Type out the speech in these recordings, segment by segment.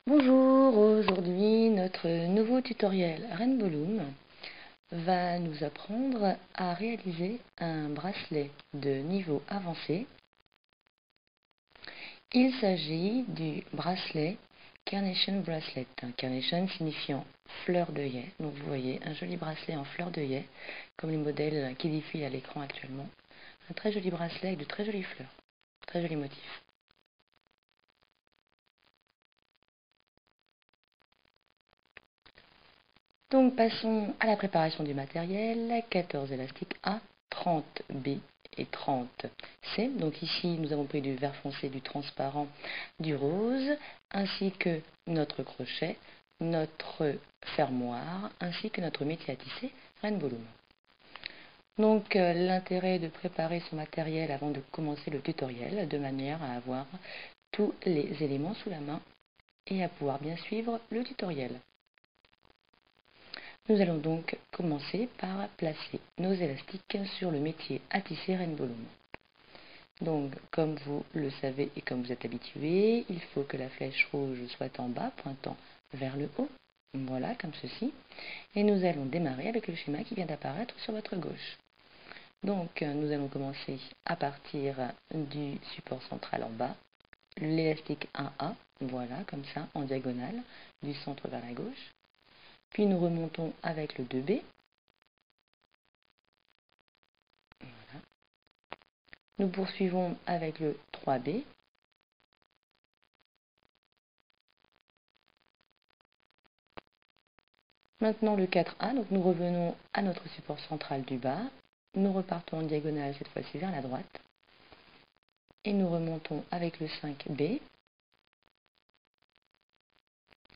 Bonjour, aujourd'hui notre nouveau tutoriel Rainbow Loom va nous apprendre à réaliser un bracelet de niveau avancé. Il s'agit du bracelet Carnation Bracelet, Carnation signifiant fleur d'œillet. Donc vous voyez un joli bracelet en fleur d'œillet, comme les modèles qui défilent à l'écran actuellement. Un très joli bracelet avec de très jolies fleurs, très jolis motifs. Donc passons à la préparation du matériel. 14 élastiques A, 30 B et 30 C. Donc ici nous avons pris du vert foncé, du transparent, du rose, ainsi que notre crochet, notre fermoir, ainsi que notre métier à tisser Rainbow Loom. Donc l'intérêt de préparer son matériel avant de commencer le tutoriel, de manière à avoir tous les éléments sous la main et à pouvoir bien suivre le tutoriel. Nous allons donc commencer par placer nos élastiques sur le métier à tisser Rainbow Loom. Donc, comme vous le savez et comme vous êtes habitué, il faut que la flèche rouge soit en bas, pointant vers le haut. Voilà, comme ceci. Et nous allons démarrer avec le schéma qui vient d'apparaître sur votre gauche. Donc, nous allons commencer à partir du support central en bas, l'élastique 1A, voilà, comme ça, en diagonale, du centre vers la gauche. Puis nous remontons avec le 2B. Voilà. Nous poursuivons avec le 3B. Maintenant le 4A, donc nous revenons à notre support central du bas. Nous repartons en diagonale cette fois-ci vers la droite. Et nous remontons avec le 5B.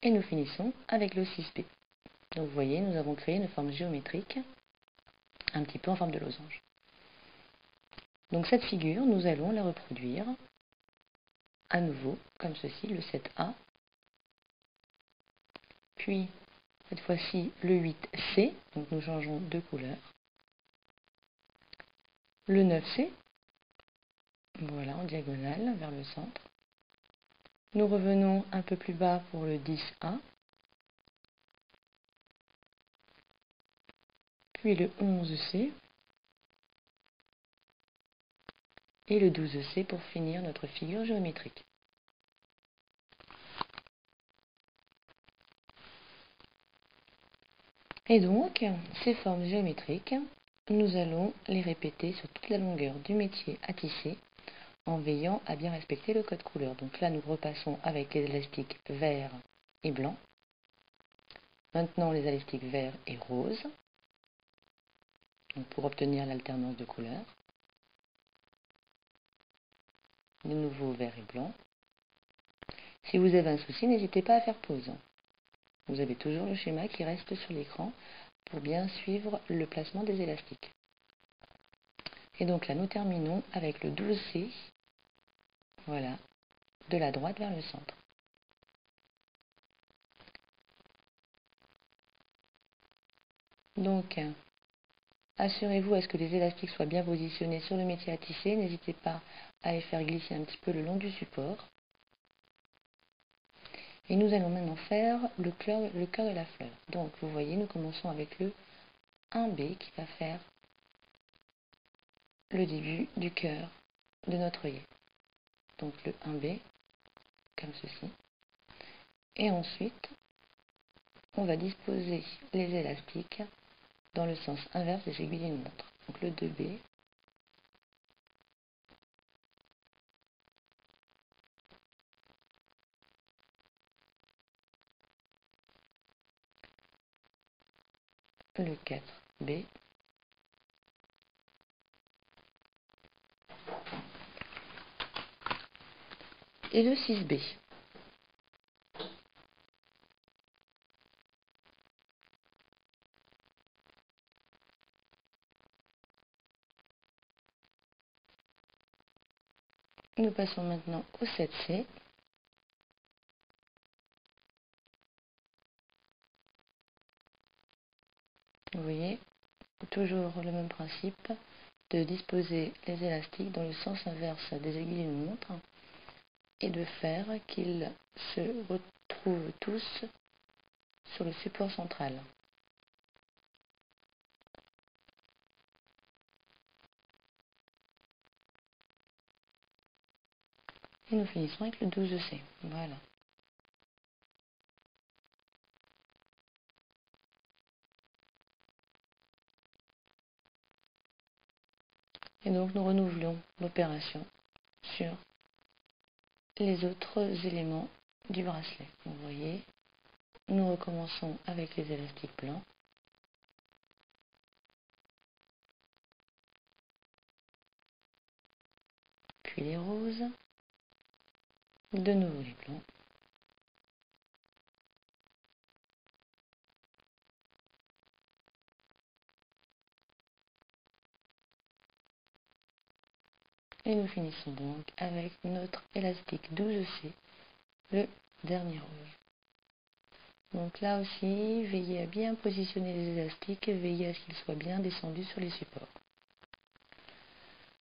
Et nous finissons avec le 6B. Donc vous voyez, nous avons créé une forme géométrique, un petit peu en forme de losange. Donc cette figure, nous allons la reproduire à nouveau, comme ceci, le 7A. Puis, cette fois-ci, le 8C, donc nous changeons de couleur. Le 9C, voilà, en diagonale, vers le centre. Nous revenons un peu plus bas pour le 10A. Puis le 11C. Et le 12C pour finir notre figure géométrique. Et donc, ces formes géométriques, nous allons les répéter sur toute la longueur du métier à tisser en veillant à bien respecter le code couleur. Donc là, nous repassons avec les élastiques vert et blanc. Maintenant, les élastiques vert et rose, donc pour obtenir l'alternance de couleurs. De nouveau vert et blanc. Si vous avez un souci, n'hésitez pas à faire pause. Vous avez toujours le schéma qui reste sur l'écran pour bien suivre le placement des élastiques. Et donc là, nous terminons avec le 12C, voilà, de la droite vers le centre. Donc, assurez-vous à ce que les élastiques soient bien positionnés sur le métier à tisser. N'hésitez pas à les faire glisser un petit peu le long du support. Et nous allons maintenant faire le cœur de la fleur. Donc, vous voyez, nous commençons avec le 1B qui va faire le début du cœur de notre œillet. Donc le 1B, comme ceci. Et ensuite, on va disposer les élastiques dans le sens inverse des aiguilles d'une montre. Donc le 2B, le 4B, et le 6B. Nous passons maintenant au 7C. Vous voyez, toujours le même principe de disposer les élastiques dans le sens inverse des aiguilles d'une montre et de faire qu'ils se retrouvent tous sur le support central. Et nous finissons avec le 12C. Voilà. Et donc nous renouvelons l'opération sur les autres éléments du bracelet. Vous voyez, nous recommençons avec les élastiques blancs. Puis les roses. De nouveau les blancs. Et nous finissons donc avec notre élastique 12C, le dernier rouge. Donc là aussi, veillez à bien positionner les élastiques, veillez à ce qu'ils soient bien descendus sur les supports.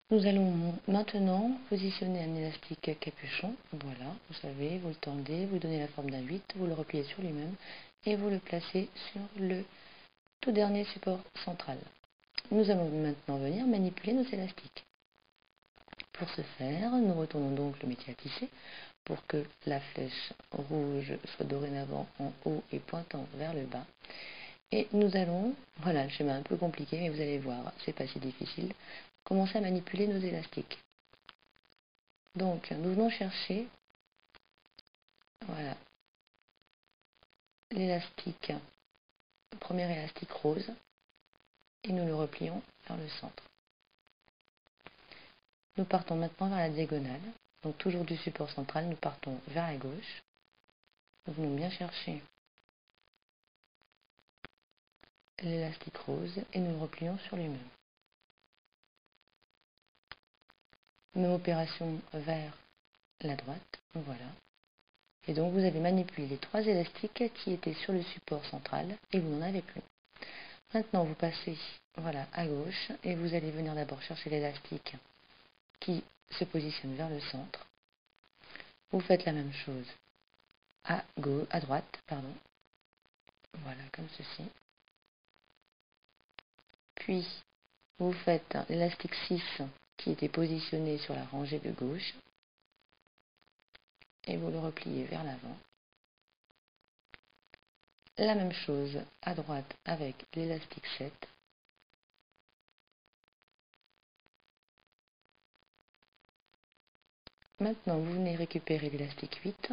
Nous allons maintenant positionner un élastique capuchon. Voilà, vous savez, vous le tendez, vous donnez la forme d'un 8, vous le repliez sur lui-même et vous le placez sur le tout dernier support central. Nous allons maintenant venir manipuler nos élastiques. Pour ce faire, nous retournons donc le métier à tisser pour que la flèche rouge soit dorénavant en haut et pointant vers le bas. Et nous allons, voilà le schéma un peu compliqué, mais vous allez voir, c'est pas si difficile, commencer à manipuler nos élastiques. Donc, nous venons chercher, voilà, l'élastique, le premier élastique rose, et nous le replions vers le centre. Nous partons maintenant vers la diagonale. Donc toujours du support central, nous partons vers la gauche. Nous venons bien chercher l'élastique rose et nous le replions sur lui-même. Même opération vers la droite, voilà. Et donc vous avez manipulé les trois élastiques qui étaient sur le support central et vous n'en avez plus. Maintenant vous passez voilà, à gauche et vous allez venir d'abord chercher l'élastique qui se positionne vers le centre. Vous faites la même chose à droite, pardon. Voilà, comme ceci. Puis, vous faites l'élastique 6 qui était positionné sur la rangée de gauche et vous le repliez vers l'avant. La même chose à droite avec l'élastique 7. Maintenant, vous venez récupérer l'élastique 8,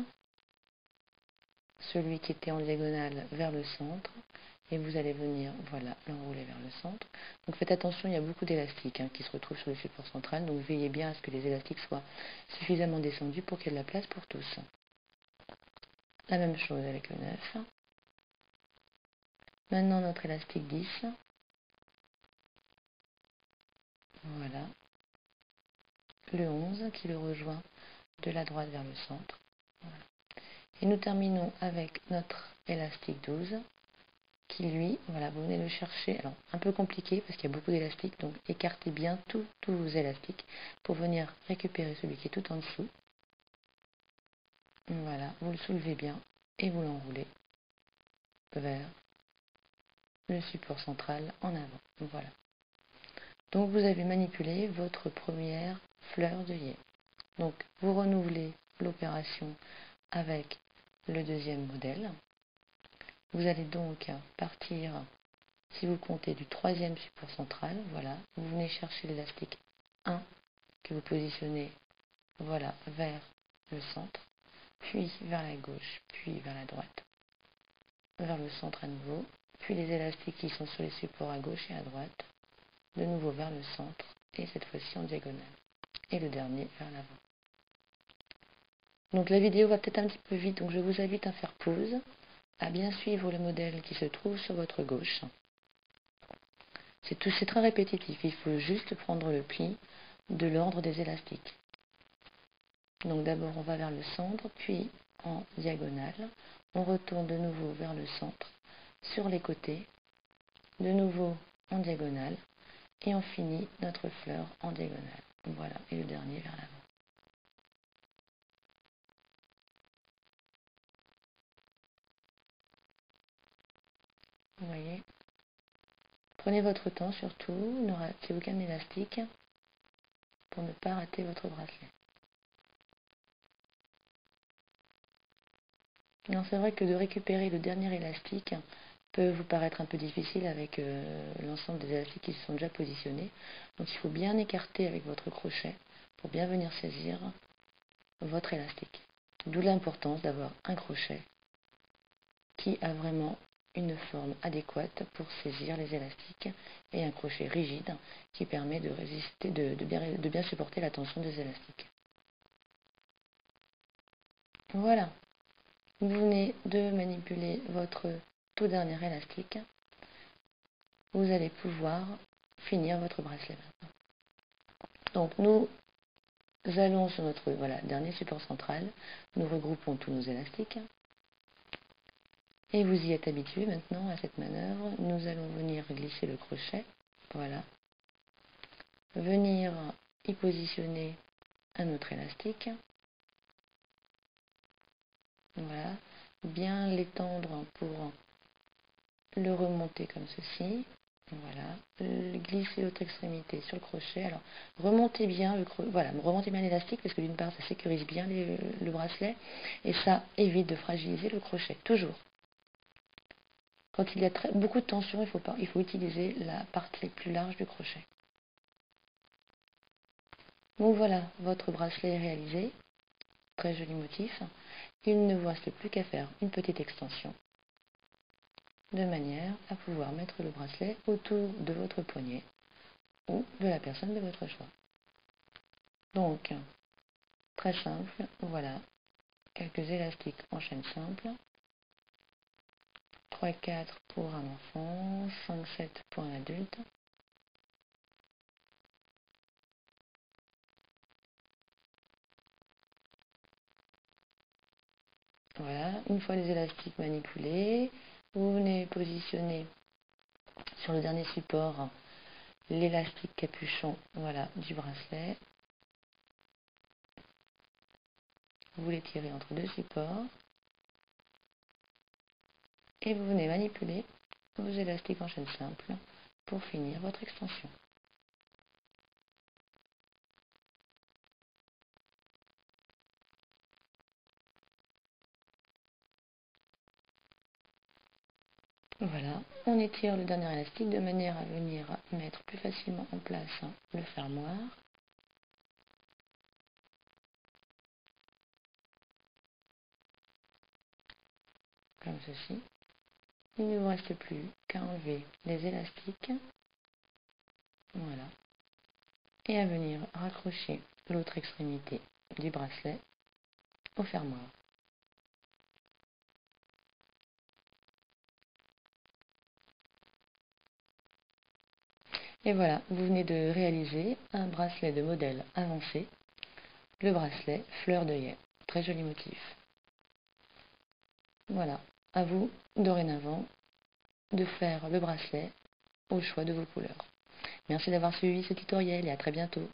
celui qui était en diagonale vers le centre, et vous allez venir, voilà, l'enrouler vers le centre. Donc faites attention, il y a beaucoup d'élastiques qui se retrouvent sur le support central, donc veillez bien à ce que les élastiques soient suffisamment descendus pour qu'il y ait de la place pour tous. La même chose avec le 9. Maintenant notre élastique 10. Voilà. Le 11 qui le rejoint de la droite vers le centre. Voilà. Et nous terminons avec notre élastique 12 qui lui, voilà, vous venez le chercher. Alors un peu compliqué parce qu'il y a beaucoup d'élastiques, donc écartez bien tous vos élastiques pour venir récupérer celui qui est tout en dessous. Voilà, vous le soulevez bien et vous l'enroulez vers le support central en avant. Voilà. Donc vous avez manipulé votre première fleur d'œillet. Donc vous renouvelez l'opération avec le deuxième modèle. Vous allez donc partir, si vous comptez, du troisième support central. Voilà, vous venez chercher l'élastique 1 que vous positionnez voilà, vers le centre, puis vers la gauche, puis vers la droite, vers le centre à nouveau, puis les élastiques qui sont sur les supports à gauche et à droite, de nouveau vers le centre, et cette fois-ci en diagonale. Et le dernier vers l'avant. Donc la vidéo va peut-être un petit peu vite, donc je vous invite à faire pause, à bien suivre le modèle qui se trouve sur votre gauche. C'est très répétitif, il faut juste prendre le pli de l'ordre des élastiques. Donc d'abord on va vers le centre, puis en diagonale, on retourne de nouveau vers le centre, sur les côtés, de nouveau en diagonale, et on finit notre fleur en diagonale. Voilà, et le dernier vers l'avant. Vous voyez. Prenez votre temps surtout, ne ratez aucun élastique pour ne pas rater votre bracelet. Non, c'est vrai que de récupérer le dernier élastique peut vous paraître un peu difficile avec l'ensemble des élastiques qui se sont déjà positionnés. Donc il faut bien écarter avec votre crochet pour bien venir saisir votre élastique. D'où l'importance d'avoir un crochet qui a vraiment une forme adéquate pour saisir les élastiques et un crochet rigide qui permet de résister, de bien supporter la tension des élastiques. Voilà, vous venez de manipuler votre tout dernier élastique. Vous allez pouvoir finir votre bracelet maintenant. Donc nous allons sur notre dernier support central, nous regroupons tous nos élastiques. Et vous y êtes habitué maintenant à cette manœuvre. Nous allons venir glisser le crochet, voilà. Venir y positionner un autre élastique. Voilà. Bien l'étendre pour le remonter comme ceci. Voilà. Glisser l'autre extrémité sur le crochet. Alors, remontez bien remontez bien l'élastique parce que d'une part, ça sécurise bien le bracelet et ça évite de fragiliser le crochet. Toujours. Quand il y a beaucoup de tension, il faut utiliser la partie plus large du crochet. Donc voilà, votre bracelet est réalisé. Très joli motif. Il ne vous reste plus qu'à faire une petite extension de manière à pouvoir mettre le bracelet autour de votre poignet ou de la personne de votre choix. Donc, très simple, voilà, quelques élastiques en chaîne simple. 3-4 pour un enfant, 5-7 pour un adulte. Voilà, une fois les élastiques manipulés, vous venez positionner sur le dernier support l'élastique capuchon du bracelet. Vous les tirez entre deux supports et vous venez manipuler vos élastiques en chaîne simple pour finir votre extension. Voilà, on étire le dernier élastique de manière à venir mettre plus facilement en place le fermoir. Comme ceci. Il ne vous reste plus qu'à enlever les élastiques. Voilà. Et à venir raccrocher l'autre extrémité du bracelet au fermoir. Et voilà, vous venez de réaliser un bracelet de modèle avancé, le bracelet fleur d'œillet. Très joli motif. Voilà, à vous dorénavant de faire le bracelet au choix de vos couleurs. Merci d'avoir suivi ce tutoriel et à très bientôt.